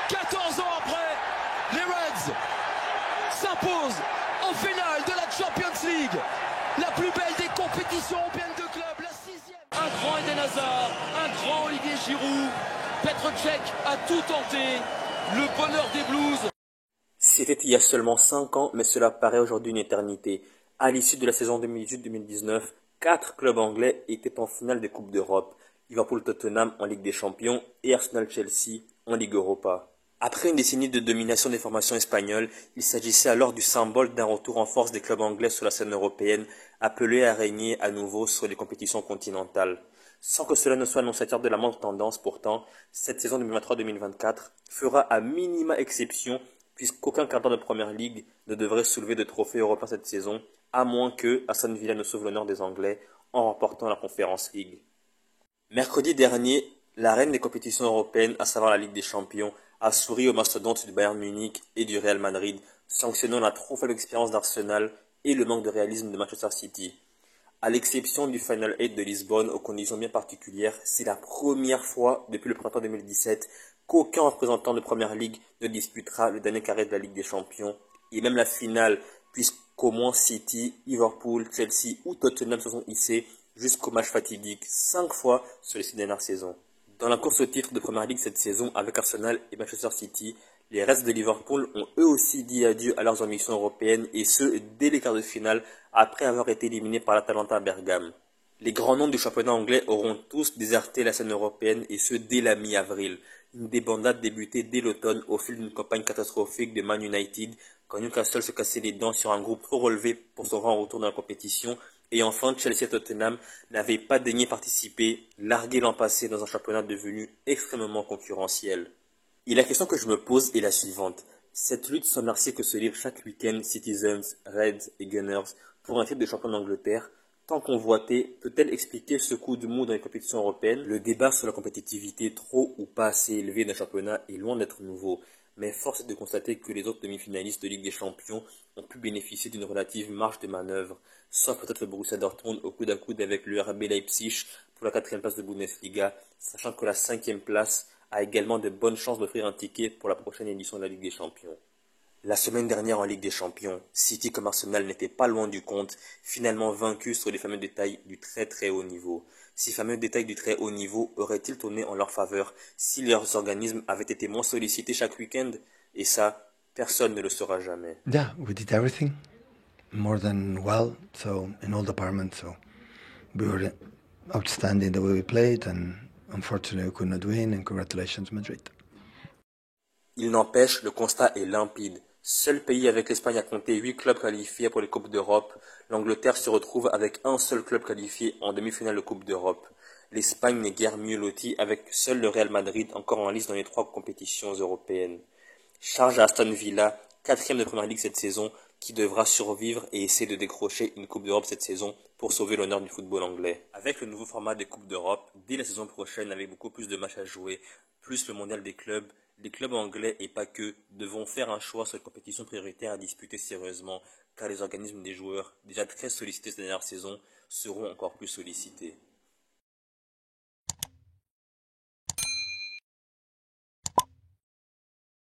14 ans après, les Reds s'imposent en finale de la Champions League, la plus belle des compétitions européennes de clubs, la 6e. Un grand Eden Hazard, un grand Olivier Giroud, Petr Cech a tout tenté, le bonheur des Blues. C'était il y a seulement 5 ans, mais cela paraît aujourd'hui une éternité. À l'issue de la saison 2018-2019, 4 clubs anglais étaient en finale des Coupes d'Europe. Liverpool-Tottenham en Ligue des Champions et Arsenal-Chelsea en Ligue Europa. Après une décennie de domination des formations espagnoles, il s'agissait alors du symbole d'un retour en force des clubs anglais sur la scène européenne, appelés à régner à nouveau sur les compétitions continentales. Sans que cela ne soit annonciateur de la moindre tendance, pourtant, cette saison 2023-2024 fera à minima exception, puisqu'aucun candidat de Première Ligue ne devrait soulever de trophée européen cette saison, à moins que Aston Villa ne sauve l'honneur des Anglais en remportant la Conference League. Mercredi dernier, la reine des compétitions européennes, à savoir la Ligue des Champions, a souri aux mastodontes du Bayern Munich et du Real Madrid, sanctionnant la trop faible expérience d'Arsenal et le manque de réalisme de Manchester City. À l'exception du Final 8 de Lisbonne, aux conditions bien particulières, c'est la première fois depuis le printemps 2017 qu'aucun représentant de Première Ligue ne disputera le dernier carré de la Ligue des Champions, et même la finale, puisqu'au moins City, Liverpool, Chelsea ou Tottenham se sont hissés jusqu'au match fatidique 5 fois sur les 6 dernières saisons. Dans la course au titre de Première Ligue cette saison, avec Arsenal et Manchester City, les restes de Liverpool ont eux aussi dit adieu à leurs ambitions européennes, et ce, dès les quarts de finale, après avoir été éliminés par l'Atalanta Bergame. Les grands noms du championnat anglais auront tous déserté la scène européenne, et ce, dès la mi-avril. Une débandade débutée dès l'automne au fil d'une campagne catastrophique de Man United, quand Newcastle se cassait les dents sur un groupe trop relevé pour son grand retour dans la compétition, et enfin Chelsea et Tottenham n'avaient pas daigné participer, largués l'an passé dans un championnat devenu extrêmement concurrentiel. Et la question que je me pose est la suivante. Cette lutte sans merci que se livrent chaque week-end Citizens, Reds et Gunners pour un titre de champion d'Angleterre, tant convoité, peut-elle expliquer ce coup de mou dans les compétitions européennes? Le débat sur la compétitivité trop ou pas assez élevée d'un championnat est loin d'être nouveau, mais force est de constater que les autres demi-finalistes de Ligue des Champions ont pu bénéficier d'une relative marge de manœuvre, sauf peut-être le Borussia Dortmund au coude à coude avec le RB Leipzig pour la 4e place de Bundesliga, sachant que la 5e place a également de bonnes chances d'offrir un ticket pour la prochaine édition de la Ligue des Champions. La semaine dernière en Ligue des Champions, City comme Arsenal n'étaient pas loin du compte, finalement vaincus sur les fameux détails du très très haut niveau. Ces fameux détails du très haut niveau auraient-ils tourné en leur faveur si leurs organismes avaient été moins sollicités chaque week-end? Et ça, personne ne le saura jamais. Yeah, we did everything more than well, so in all departments, so we were outstanding the way we played, and unfortunately we could not win, and congratulations Madrid. Il n'empêche, le constat est limpide. Seul pays avec l'Espagne à compter 8 clubs qualifiés pour les Coupes d'Europe, l'Angleterre se retrouve avec un seul club qualifié en demi-finale de Coupe d'Europe. L'Espagne n'est guère mieux lotie avec seul le Real Madrid encore en lice dans les 3 compétitions européennes. Charge à Aston Villa, 4e de Première Ligue cette saison, qui devra survivre et essayer de décrocher une Coupe d'Europe cette saison pour sauver l'honneur du football anglais. Avec le nouveau format des Coupes d'Europe, dès la saison prochaine avec beaucoup plus de matchs à jouer, plus le mondial des clubs, les clubs anglais et pas que devront faire un choix sur les compétitions prioritaires à disputer sérieusement, car les organismes des joueurs, déjà très sollicités cette dernière saison, seront encore plus sollicités.